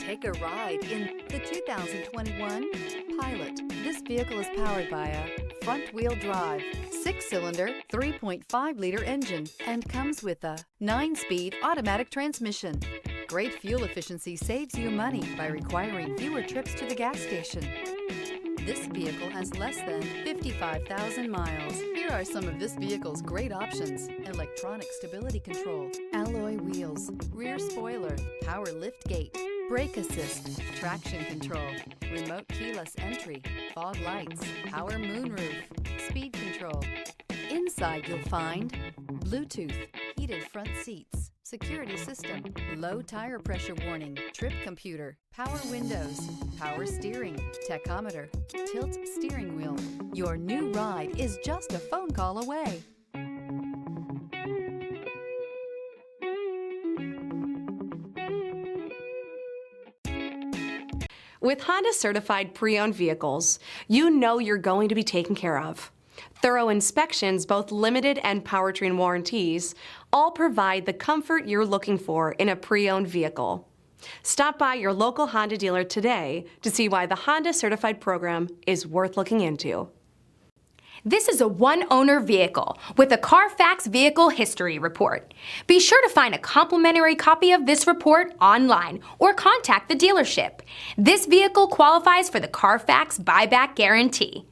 Take a ride in the 2021 Pilot. This vehicle is powered by a front-wheel drive, 6-cylinder, 3.5-liter engine, and comes with a 9-speed automatic transmission. Great fuel efficiency saves you money by requiring fewer trips to the gas station. This vehicle has less than 55,000 miles. Here are some of this vehicle's great options: electronic stability control, alloy wheels, rear spoiler, power liftgate, brake assist, traction control, remote keyless entry, fog lights, power moonroof, speed control. Inside you'll find Bluetooth, heated front seats, security system, low tire pressure warning, trip computer, power windows, power steering, tachometer, tilt steering wheel. Your new ride is just a phone call away. With Honda certified pre-owned vehicles, you know you're going to be taken care of. Thorough inspections, both limited and powertrain warranties, all provide the comfort you're looking for in a pre-owned vehicle. Stop by your local Honda dealer today to see why the Honda certified program is worth looking into. This is a one-owner vehicle with a Carfax Vehicle History Report. Be sure to find a complimentary copy of this report online or contact the dealership. This vehicle qualifies for the Carfax Buyback Guarantee.